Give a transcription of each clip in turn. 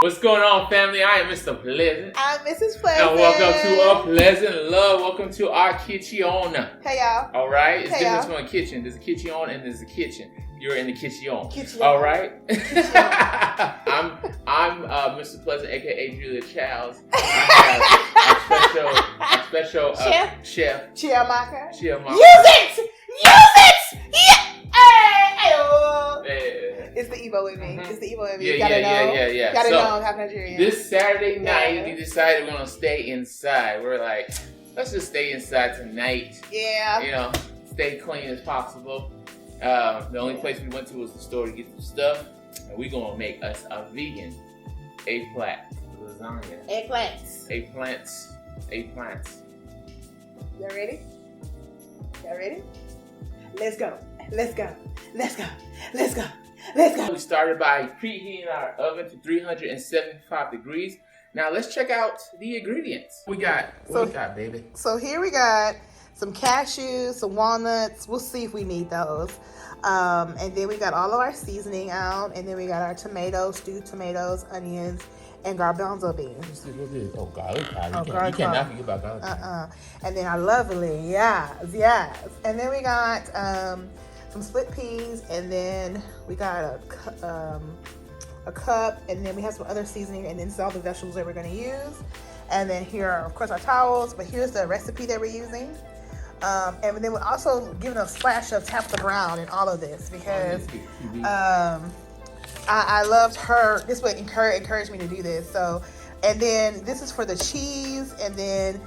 What's going on, family? I am Mr. Pleasant. I'm Mrs. Pleasant. And welcome to A Pleasant Love. Welcome to our kitchen. Hey, y'all. All right? It's Hey, different y'all. from a kitchen. There's a kitchen and there's a kitchen. You're in the kitchen. Kitchen. All right? I'm Mr. Pleasant, a.k.a. Julia Childs. I have a special chef. Chiamaka. Chiamaka. Use it! Yeah! It's the Evo in me. It's the Evo in me. You gotta know. Yeah. Gotta So, know I'm half Nigerian. This Saturday night, we decided we're gonna stay inside. We're like, let's just stay inside tonight. Yeah. You know, stay clean as possible. The only place we went to was the store to get some stuff, and we're gonna make us a vegan eggplant lasagna. Eggplants. Eggplants. Y'all ready? Let's go. We started by preheating our oven to 375 degrees. Now let's check out the ingredients. What we got, baby? So here we got some cashews, some walnuts. We'll see if we need those. And then we got all of our seasoning out. And then we got our tomatoes, stewed tomatoes, onions, and garbanzo beans. Oh, garlic powder. Oh, You garlic cannot powder. forget about garlic powder. And then our lovely, yes. And then we got some split peas, and then we got a cup, and then we have some other seasoning, and then this is all the vegetables that we're going to use. And then here are, of course, our towels, but here's the recipe that we're using. And then we're also giving a splash of Tabitha Brown in all of this because I loved her. This would encourage me to do this. So, and then this is for the cheese, and then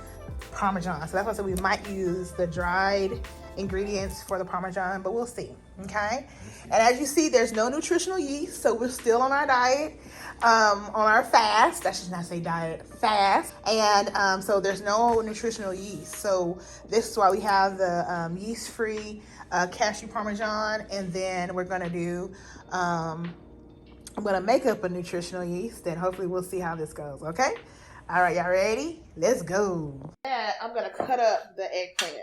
Parmesan. So that's why I said we might use the dried ingredients for the Parmesan, but we'll see. Okay. And as you see, there's no nutritional yeast, so we're still on our diet, on our fast. I should not say diet, fast. And so there's no nutritional yeast. So this is why we have the yeast-free cashew Parmesan, and then we're gonna do. I'm gonna make up a nutritional yeast, and hopefully we'll see how this goes. Okay. All right, y'all ready? Let's go. And I'm gonna cut up the eggplant.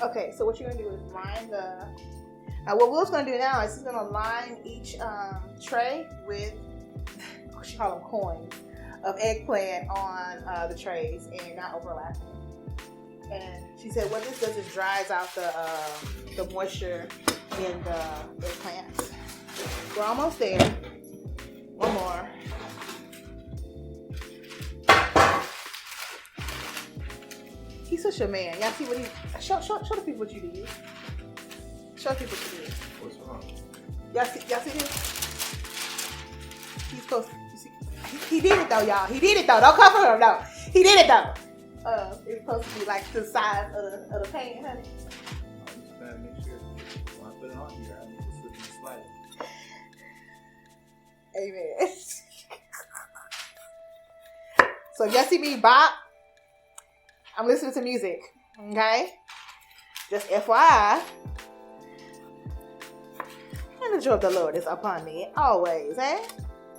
Okay, so what you're gonna do is line the. What Will's gonna do now is he's gonna line each tray with, she call them coins, of eggplant on the trays and not overlapping. And she said what this does is dries out the moisture in the eggplant. We're almost there. One more. He's such a man. Y'all see what he show the people what you did. Show people what you did. What's wrong? Y'all see this? He's supposed to, you see, he did it though, y'all. He did it though. Don't come for him, no. He did it though. It's supposed to be like the size of the painting, honey. I'm just trying to make sure when I put it on here, I need to slip and slide it. Amen. So if y'all see me bop, I'm listening to music, okay? Just FYI. And the joy of the Lord is upon me always, eh?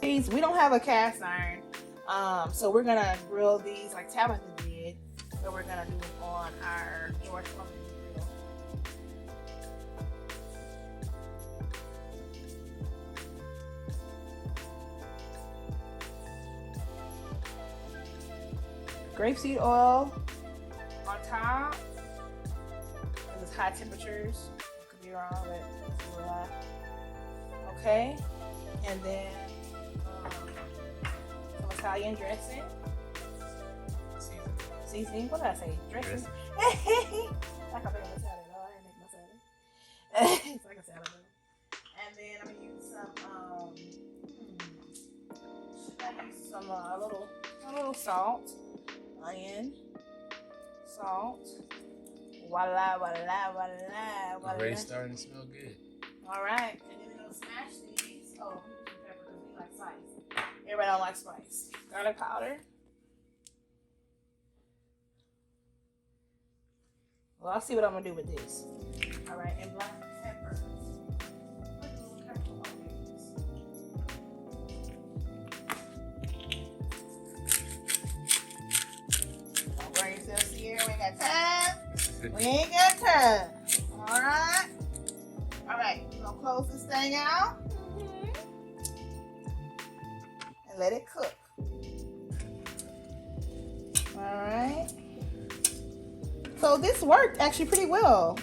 We don't have a cast iron, so we're gonna grill these like Tabitha did, but we're gonna do it on our George Foreman grill. Grapeseed oil on top. It's high temperatures. Could be wrong, but it's a lot. Okay, and then some Italian dressing. Seasoning. What did I say? Dressing. Like I'm making a salad. No, I ain't making a salad. It's like a salad. And then I'm gonna use some a little salt. Onion, salt, voila. Already starting to smell good. All right, and then we're gonna smash these. Oh, pepper because we like spice. Everybody don't like spice. Garlic powder. Well, I'll see what I'm gonna do with this. All right, and black pepper. Don't burn yourself here. We ain't got time. We ain't got time. All right. All right. We're gonna close this thing out and let it cook. All right. So this worked actually pretty well.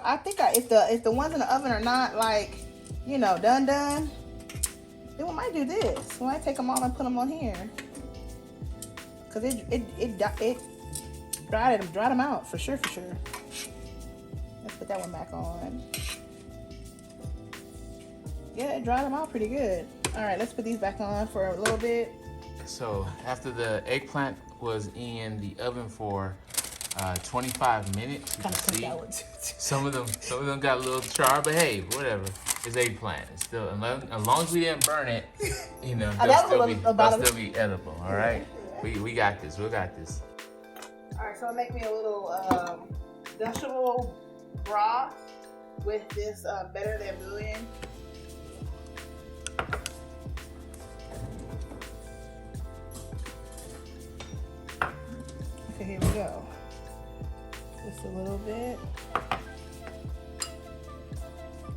I think if the ones in the oven are not like, you know, done, then we might do this. We might take them all and put them on here, cause it dried them out for sure. Let's put that one back on. Yeah, it dried them out pretty good. All right, let's put these back on for a little bit. So after the eggplant was in the oven for 25 minutes, you can see some of them got a little char, but hey, whatever. It's eggplant. It's still, as long as we didn't burn it, you know, they'll still be edible. All right, we got this. We got this. All right, so I'll make me a little vegetable broth with this better than bouillon. Okay, here we go. Just a little bit.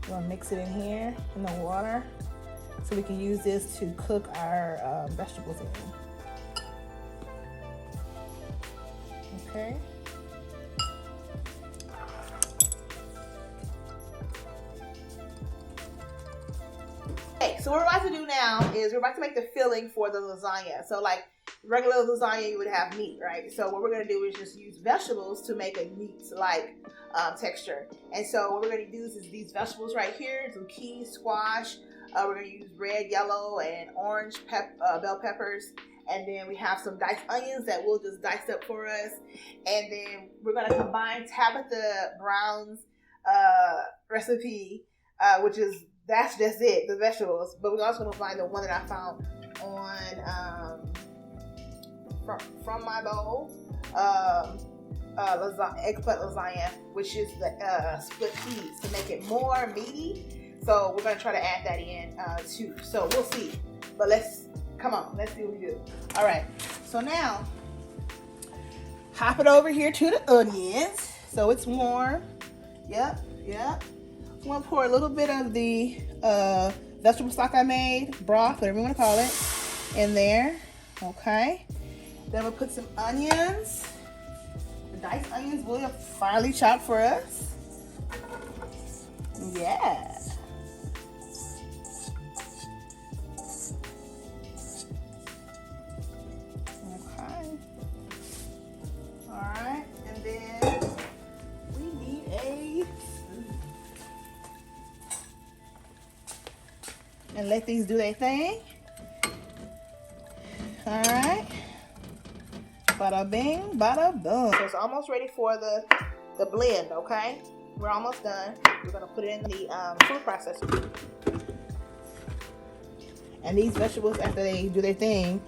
We're gonna mix it in here in the water so we can use this to cook our vegetables in. Okay. Okay, so what we're about to do now is we're about to make the filling for the lasagna. So like regular lasagna, you would have meat, right? So what we're gonna do is just use vegetables to make a meat-like texture. And so what we're gonna use is these vegetables right here: zucchini, squash. We're gonna use red, yellow, and orange bell peppers. And then we have some diced onions that we'll just dice up for us. And then we're gonna combine Tabitha Brown's recipe, which is that's just it, the vegetables. But we're also gonna find the one that I found on from my bowl, eggplant lasagna, which is the split peas to make it more meaty. So we're gonna try to add that in too. So we'll see. But let's see what we do. All right. So now, hop it over here to the onions. So it's warm. Yep. I'm gonna pour a little bit of the vegetable stock I made, broth, whatever you want to call it, in there. Okay. Then we'll put some onions. The diced onions will be finely chopped for us. Yeah. Okay. All right. And then we need and let these do their thing. All right. Bada bing, bada boom. So it's almost ready for the blend, okay? We're almost done. We're gonna put it in the food processor. And these vegetables, after they do their thing,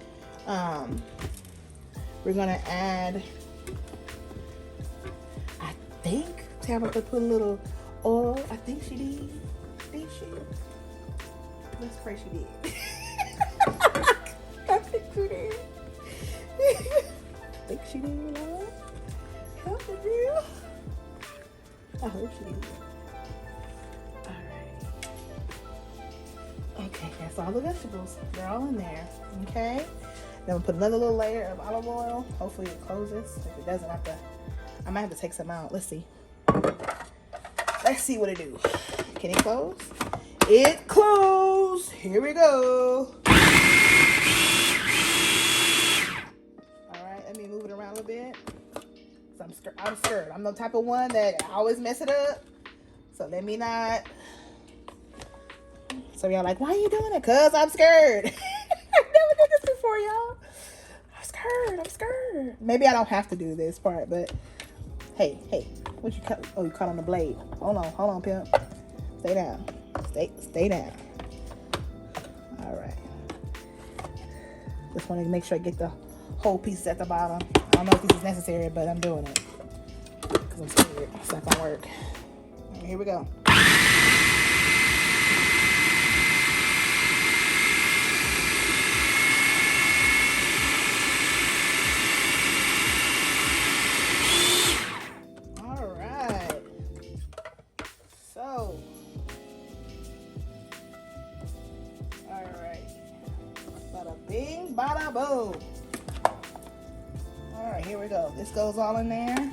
we're gonna add, I think Tabitha put a little oil. I think she did. Let's pray she did. I think she did. I think she did, Lord. Help me, real. I hope she did. Alright. Okay, that's all the vegetables. They're all in there. Okay. Then we'll put another little layer of olive oil. Hopefully it closes. If it doesn't, I might have to take some out. Let's see. Let's see what it do. Can it close? It closed. Here we go. Let me move it around a little bit. So I'm scared. I'm the type of one that I always mess it up. So let me not. So y'all like, why are you doing it? Cause I'm scared. I've never did this before, y'all. I'm scared. Maybe I don't have to do this part, but hey, what you cut? Oh, you cut on the blade. Hold on, pimp. Stay down. Stay down. All right. Just want to make sure I get the whole piece at the bottom. I don't know if this is necessary, but I'm doing it because I'm scared. It's not gonna work. Right, here we go. Bada bing, bada boom. All right, here we go. This goes all in there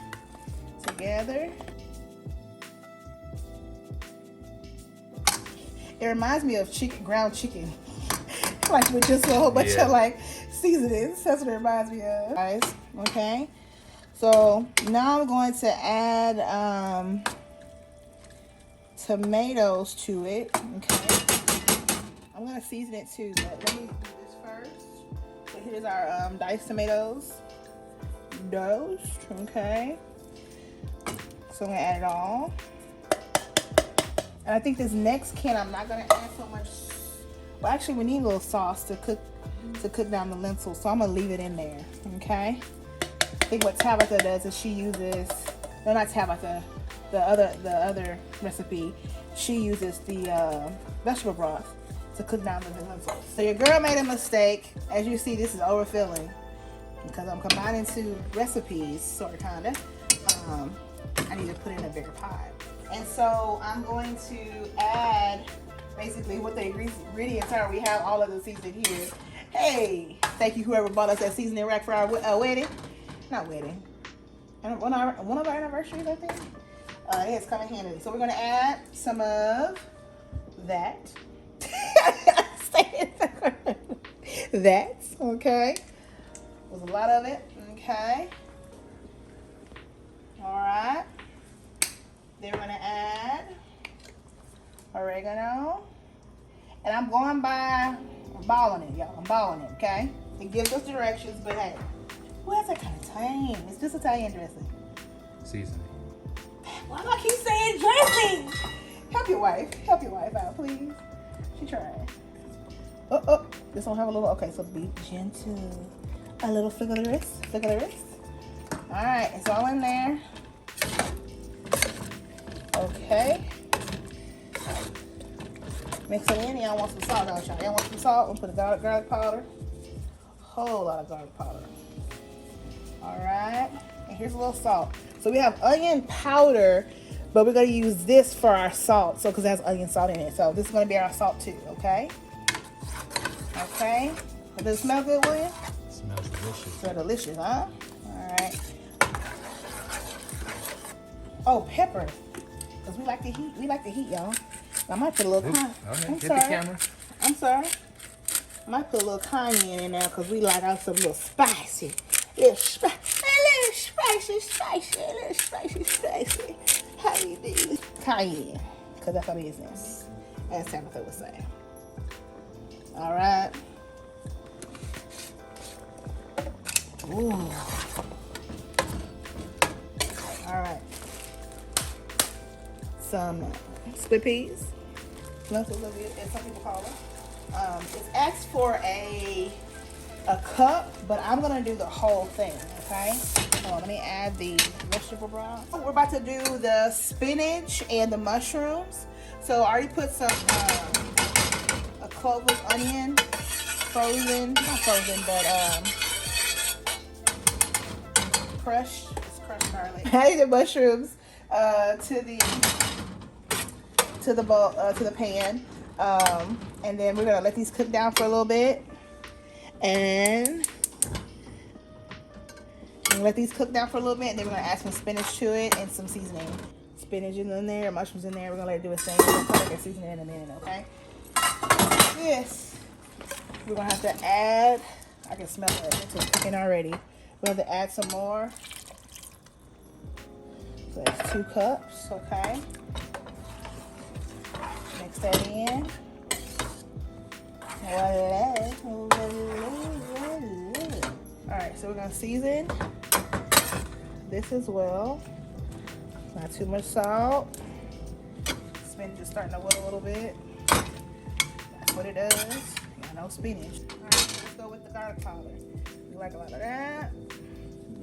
together. It reminds me of ground chicken. Like with just a whole bunch of like seasonings. That's what it reminds me of. Guys, okay. So now I'm going to add tomatoes to it. Okay. I'm gonna season it too, but let me do this first. So here's our diced tomatoes. Dosed, okay. So I'm gonna add it all. And I think this next can I'm not gonna add so much. Well, actually, we need a little sauce to cook down the lentils, so I'm gonna leave it in there. Okay. I think what Tabitha does is she uses, no, not Tabitha, the other recipe. She uses the vegetable broth to cook down the lentils. So your girl made a mistake. As you see, this is overfilling because I'm combining two recipes, sort of kinda. I need to put it in a bigger pot. And so I'm going to add basically what the ingredients are. We have all of the seasoning here. Hey, thank you whoever bought us that seasoning rack for our wedding. Not wedding. One of our anniversaries, I think. It's coming handy. So we're going to add some of that. That, okay. There's a lot of it, okay. All right. Then we're going to add oregano. And I'm going by, I'm balling it, y'all. I'm balling it, okay? It gives us directions, but hey, what's that kind of tame? It's just Italian dressing. Seasoning. Why do I keep saying dressing? Help your wife out, please. She tried. Oh, this one have a little, okay, so be gentle. A little flick of the wrist, All right, it's all in there. Okay. Mix it in. Y'all want some salt, don't y'all? Y'all want some salt? We'll put a garlic powder. Whole lot of garlic powder. All right. And here's a little salt. So we have onion powder, but we're going to use this for our salt. So, because it has onion salt in it. So this is going to be our salt too, okay? Okay. Does it smell good, William? It smells delicious. Smells delicious, huh? All right. Oh, pepper. Because we like the heat, y'all. I might put a little I'm sorry. I might put a little cayenne in there because we like us a little spicy. A little spicy. How you do? Cayenne. Because that's our business. As Tabitha would say. All right. Ooh. All right. Some split peas. Lentils, as some people call them. It's asked for a cup, but I'm gonna do the whole thing, okay? Hold on, let me add the vegetable broth. We're about to do the spinach and the mushrooms. So I already put some a cloves onion, frozen, not frozen, but crushed. It's crushed garlic. Adding the mushrooms to the bowl, to the pan, and then we're gonna let these cook down for a little bit, and let these cook down for a little bit, and then we're gonna add some spinach to it and some seasoning. Spinach is in there, mushrooms in there. We're gonna let it do its thing. We'll put like a seasoning in a minute, okay? This we're gonna have to add. I can smell it. It's cooking already. We're gonna have to add some more. So that's 2 cups, okay? Mix that in. Alright, so we're going to season this as well. Not too much salt. Spinach is starting to wilt a little bit. That's what it does. I know spinach. Alright, so let's go with the garlic powder. You like a lot of that?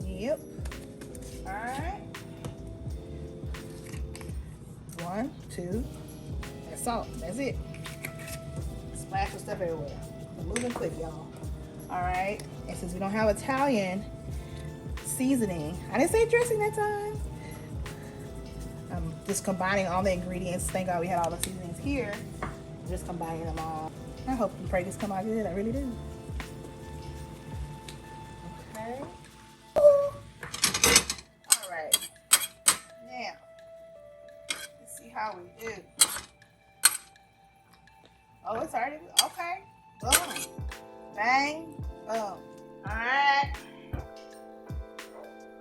Yep. Alright. 1, 2. That's salt. That's it. Splash of stuff everywhere. We're moving quick, y'all. Alright. And since we don't have Italian seasoning, I didn't say dressing that time. I'm just combining all the ingredients. Thank God we had all the seasonings here. I'm just combining them all. I hope and pray this come out good. I really do. Ew. Oh, it's already okay. Boom. Bang. Boom. All right.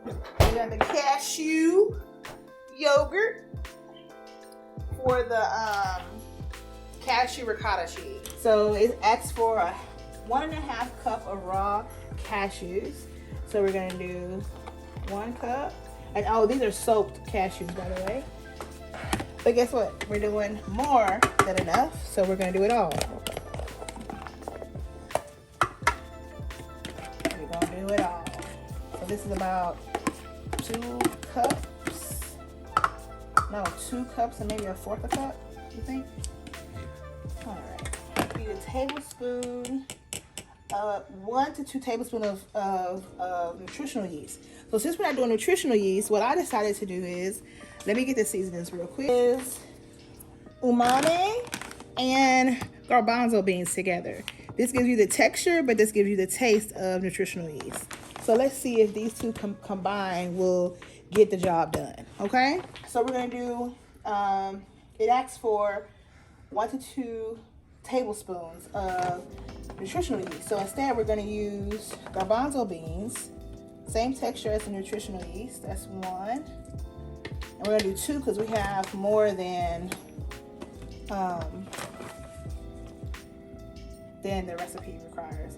We got the cashew yogurt for the cashew ricotta cheese. So it asks for a 1.5 cup of raw cashews. So we're gonna do 1 cup. And oh, these are soaked cashews, by the way. But guess what? We're doing more than enough, so we're gonna do it all. We're gonna do it all. So this is about 2 cups. No, 2 cups and maybe 1/4 a cup, you think? All right. Need a tablespoon, 1 to 2 tablespoons of nutritional yeast. So since we're not doing nutritional yeast, what I decided to do is, let me get the seasonings real quick, is umami and garbanzo beans together. This gives you the texture, but this gives you the taste of nutritional yeast. So let's see if these two combined will get the job done, okay? So we're gonna do, it asks for 1 to 2 tablespoons of nutritional yeast. So instead we're gonna use garbanzo beans, same texture as the nutritional yeast, that's 1. And we're gonna do 2 because we have more than the recipe requires.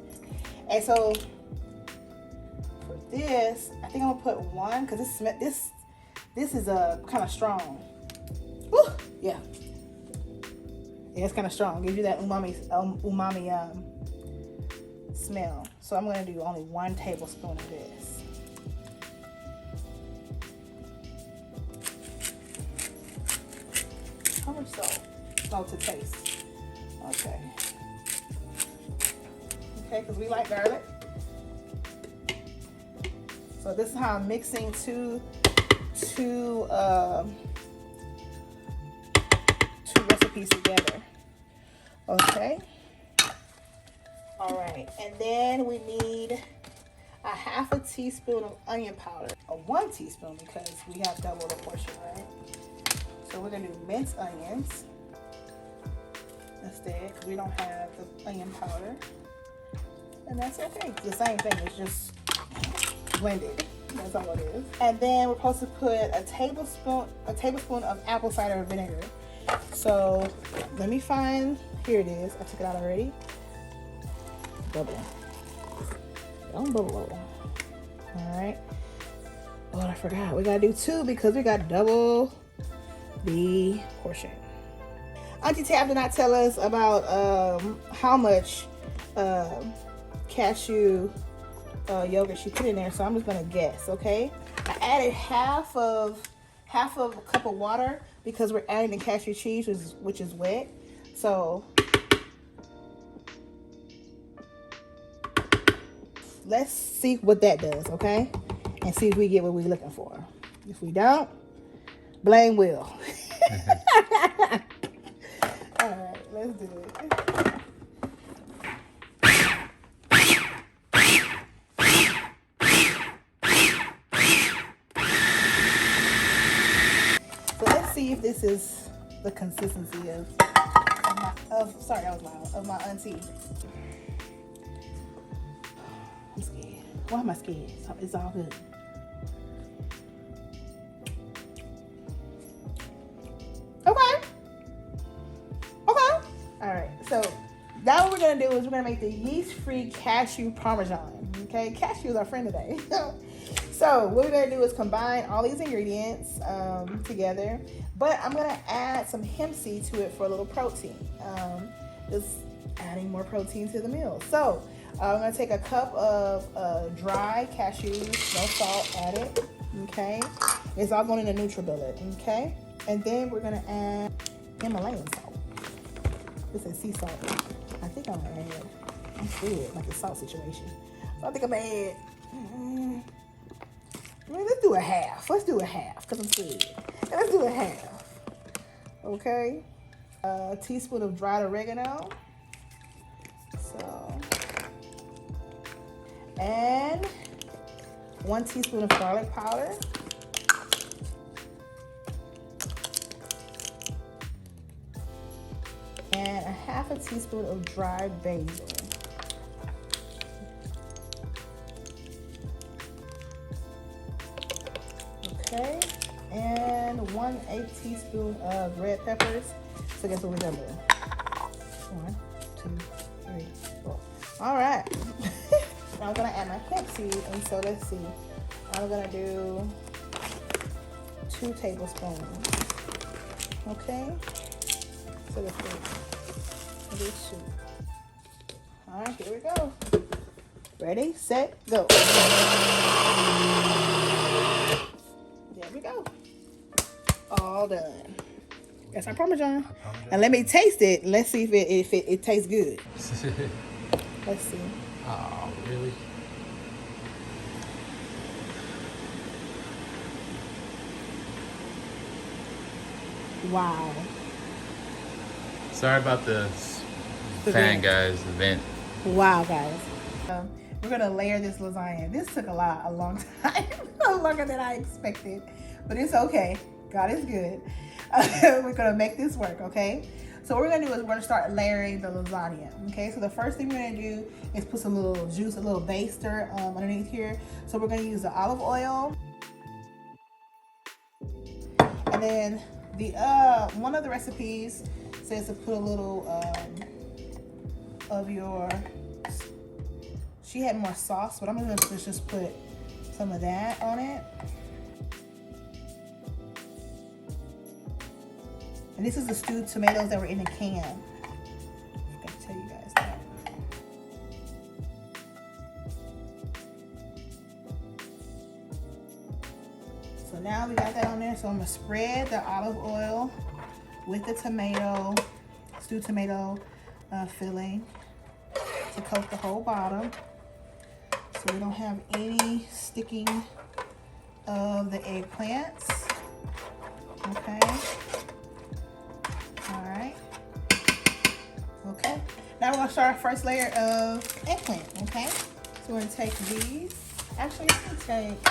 And so for this, I think I'm gonna put 1 because this is kind of strong. Woo! Yeah, it's kind of strong. Gives you that umami smell. So I'm gonna do only 1 tablespoon of this. How much salt? Oh, to taste. Okay. Okay, because we like garlic. So this is how I'm mixing two recipes together. Okay. All right, and then we need a 1/2 teaspoon of onion powder, or 1 teaspoon because we have double the portion, right? So we're gonna do minced onions instead because we don't have the onion powder, and that's okay. It's the same thing. It's just blended. That's all it is. And then we're supposed to put a tablespoon of apple cider vinegar. So let me find. Here it is. I took it out already. Bubble. Don't bubble. All right. Oh, I forgot. We gotta do 2 because we got double the portion. Auntie Tab did not tell us about how much cashew yogurt she put in there, so I'm just gonna guess. Okay, I added half of a cup of water because we're adding the cashew cheese, which is wet. So let's see what that does, okay? And see if we get what we're looking for. If we don't, blame Will. All right, let's do it. So let's see if this is the consistency of my auntie. I'm scared. Why am I scared? It's all good. Okay. All right. So now what we're gonna do is we're gonna make the yeast-free cashew parmesan. Okay, cashew is our friend today. So what we're gonna do is combine all these ingredients together, but I'm gonna add some hemp seed to it for a little protein. Just adding more protein to the meal. So I'm gonna take a cup of dry cashews, no salt added. Okay, it's all going in a NutriBullet. Okay, and then we're gonna add Himalayan salt. This is sea salt. I think I'm gonna add. I'm scared, like a salt situation. So I think I'm gonna add. Let's do a half. Let's do a half because I'm scared. Let's do a half. Okay. A teaspoon of dried oregano. So. And 1 teaspoon of garlic powder. half a teaspoon of dried basil. Okay, and 1/8 teaspoon of red peppers. So guess what we're gonna do? 1, 2, 3, 4. All right. Now I'm gonna add my hemp seed, and so let's see. I'm gonna do 2 tablespoons. Okay. So let's do 2. All right, here we go. Ready, set, go. There we go. All done. That's our Parmesan. And let me taste it. Let's see if it tastes good. Let's see. Oh, really? Wow. Sorry about the fan, guys. The vent. Wow, guys. We're gonna layer this lasagna. This took a long time, longer than I expected, but it's okay. God is good. We're gonna make this work, okay? So what we're gonna do is we're gonna start layering the lasagna, okay? So the first thing we're gonna do is put some little juice, a little baster underneath here. So we're gonna use the olive oil, and then the one of the recipes says to put a little of your. She had more sauce, but I'm gonna just put some of that on it. And this is the stewed tomatoes that were in the can. I forgot to tell you guys that. So now we got that on there. So I'm gonna spread the olive oil with the tomato, stewed tomato filling to coat the whole bottom. So we don't have any sticking of the eggplants. Okay. All right. Okay. Now we're gonna start our first layer of eggplant. Okay. So we're gonna take these. Actually, I'm gonna take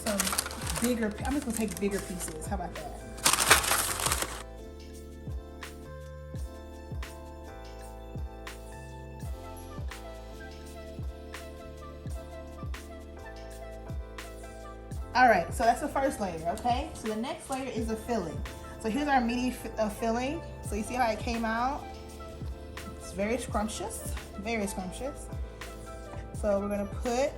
some bigger. I'm just gonna take bigger pieces. How about that? All right, so that's the first layer, okay? So the next layer is the filling. So here's our meaty filling. So you see how it came out? It's very scrumptious, very scrumptious. So we're gonna put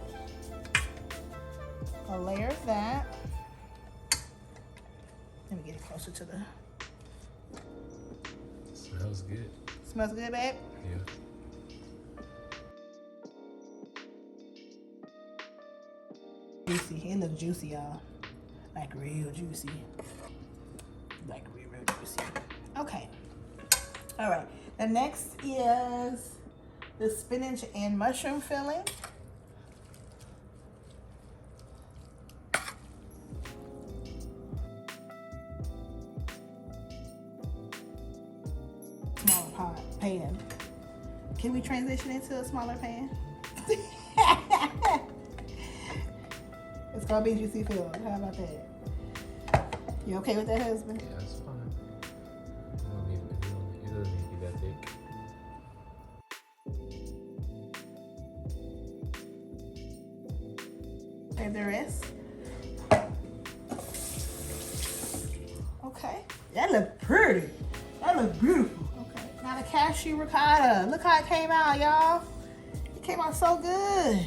a layer of that. Let me get it closer to the. Smells good. Smells good, babe? Yeah. Juicy. It looks juicy, y'all. Like real juicy. Like real juicy. Okay. All right. The next is the spinach and mushroom filling. Smaller pan. Can we transition into a smaller pan? It's gonna be juicy filled. How about that? You okay with that, husband? Yeah, that's fine. It doesn't need to be that thick. Save the rest. Okay. That look pretty. That look beautiful. Okay. Now the cashew ricotta. Look how it came out, y'all. It came out so good.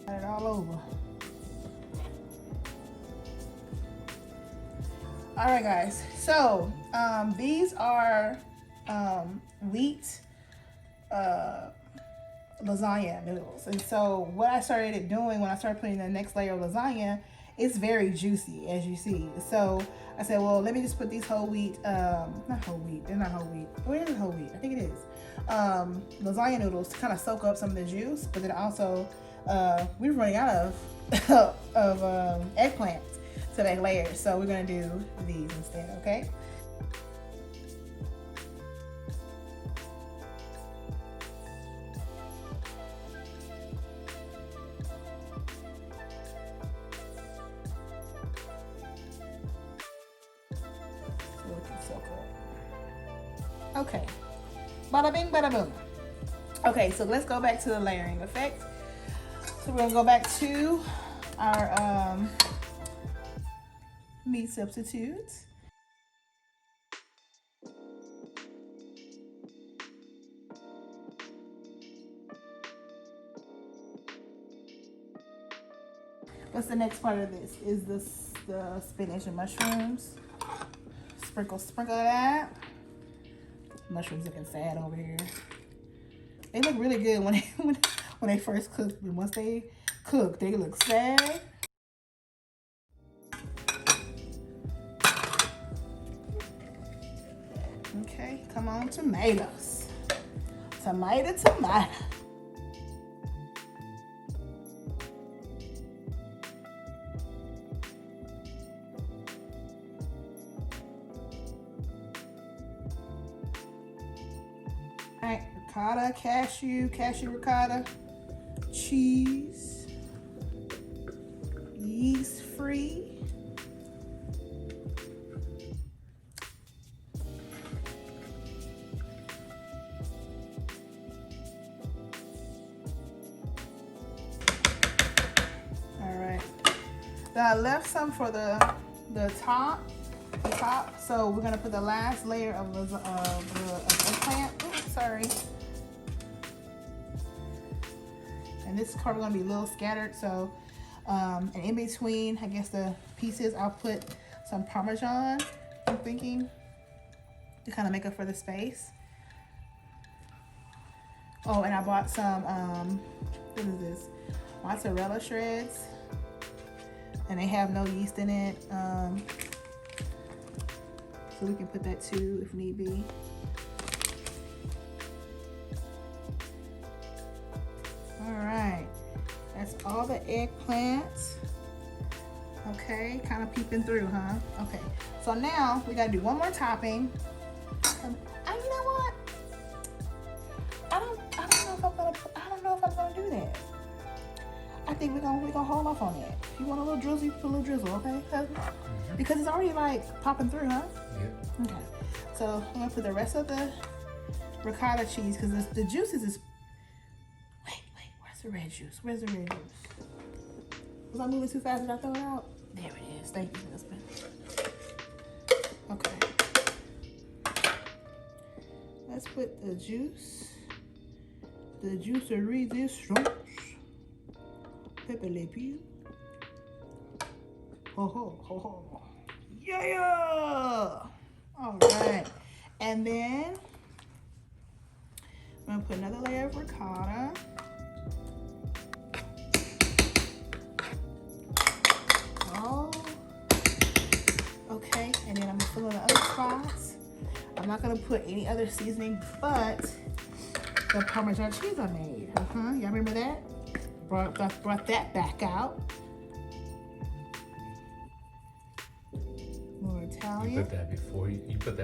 Got it all over. All right, guys. So these are wheat lasagna noodles. And so what I started doing when I started putting the next layer of lasagna, it's very juicy, as you see. So I said, well, let me just put these whole wheat, not whole wheat, they're not whole wheat. Where is whole wheat? I think it is. Lasagna noodles to kind of soak up some of the juice, but then also we're running out of eggplant to make layers. So we're gonna do these instead, okay? looking so good. Okay. Bada bing, bada boom. Okay, so let's go back to the layering effect. So we're gonna go back to our meat substitutes. What's the next part of this? Is this the spinach and mushrooms? Sprinkle that. Mushrooms looking sad over here. They look really good when they first cook, but once they cook, they look sad. Okay, come on, tomatoes. Tomato. Alright, ricotta, cashew ricotta, cheese, yeast free. Alright. Then I left some for the top. So we're gonna put the last layer of the eggplant. Oops, sorry. And this is probably gonna be a little scattered. So, and in between, I guess the pieces, I'll put some Parmesan. I'm thinking to kind of make up for the space. Oh, and I bought some what is this? Mozzarella shreds, and they have no yeast in it. So we can put that too if need be. All right, that's all the eggplants. Okay, kind of peeping through, huh? Okay, so now we gotta do one more topping. And you know what? I don't know if I'm gonna do that. I think we're gonna hold off on that. If you want a little drizzle, you put a little drizzle, okay? Because it's already like popping through, huh? Yep. Okay. So I'm gonna put the rest of the ricotta cheese because the juices is. Wait, where's the red juice? Where's the red juice? Was I moving too fast? Did I throw it out? There it is. Thank you, husband. Okay. Let's put the juice. The juicerie resistance. Pepper le pew. Ho ho ho ho. Yeah! All right. And then I'm gonna put another layer of ricotta. Oh. Okay. And then I'm gonna fill in the other spots. I'm not gonna put any other seasoning but the Parmesan cheese I made. Y'all remember that? Brought that back out. More Italian. You put that before you put the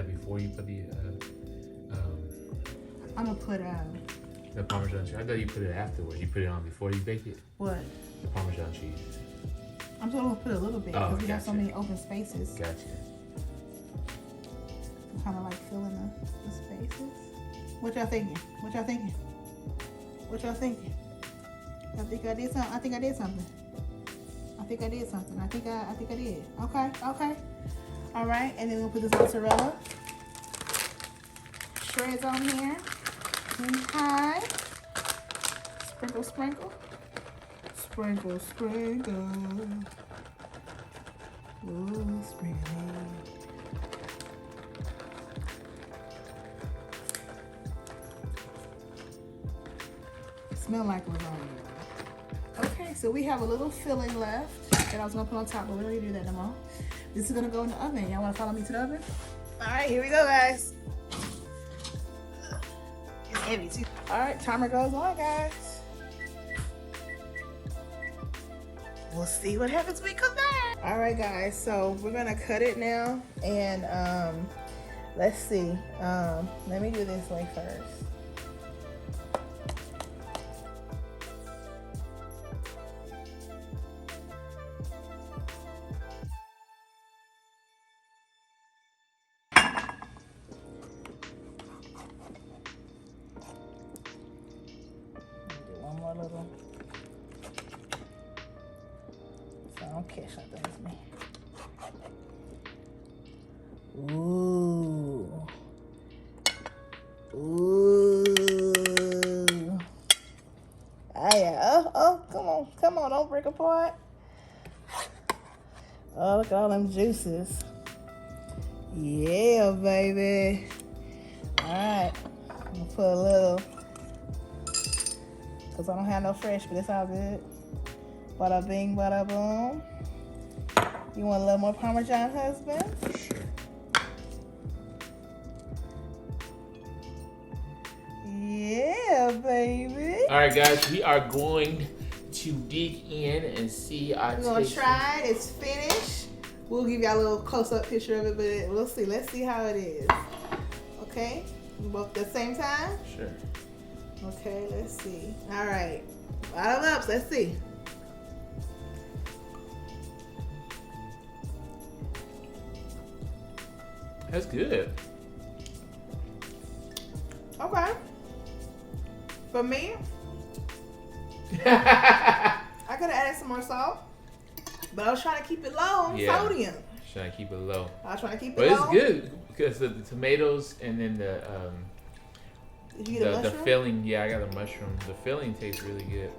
I'm gonna put the Parmesan cheese. I thought you put it afterwards. You put it on before you bake it. what? The Parmesan cheese. I'm just gonna put a little bit because we have so many open spaces. Gotcha. I'm kind of like filling the spaces. What y'all thinking? What y'all thinking? What y'all thinking? I think I did something. I think I did something. I think I did something. I think I did. Okay. All right, and then we'll put this mozzarella shreds on here. And high. Sprinkle. Sprinkle. Ooh, sprinkle. Smell like lasagna. Okay, so we have a little filling left that I was gonna put on top, but we're not gonna do that no more. This is gonna go in the oven. Y'all wanna follow me to the oven? All right, here we go, guys. It's heavy too. All right, timer goes on, guys. We'll see what happens when we come back. All right, guys, so we're gonna cut it now, and let's see. Let me do this way first. catch something with me. Ooh. Ooh. Ah, yeah. Oh, come on, don't break apart. Oh, look at all them juices. Yeah, baby. All right, I'm gonna put a little, cause I don't have no fresh, but it's all good. Bada bing, bada boom. You want a little more Parmesan, husband? Sure. Yeah, baby. All right, guys, we are going to dig in and see our We're gonna try it. It's finished. We'll give y'all a little close-up picture of it, but we'll see. Let's see how it is. Okay? Both at the same time? Sure. Okay, let's see. All right. Bottom ups, let's see. That's good. Okay. For me, I could have added some more salt, but I was trying to keep it low on sodium. Trying to keep it low. I was trying to keep it but low. But it's good because of the tomatoes and then the Did you get a mushroom? The filling. Yeah, I got a mushroom. The filling tastes really good.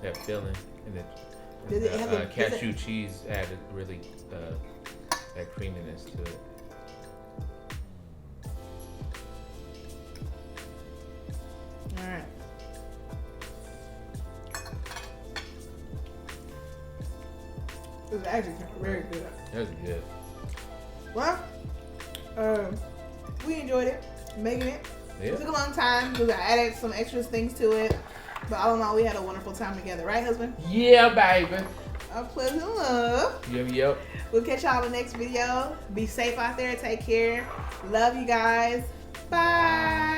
That filling and the cashew cheese added really that creaminess to it. All right. It's actually very good. That's good. Well, we enjoyed it, making it. Yeah. It took a long time because I added some extra things to it. But all in all, we had a wonderful time together. Right, husband? Yeah, baby. A pleasant love. Yep. We'll catch y'all in the next video. Be safe out there. Take care. Love you guys. Bye.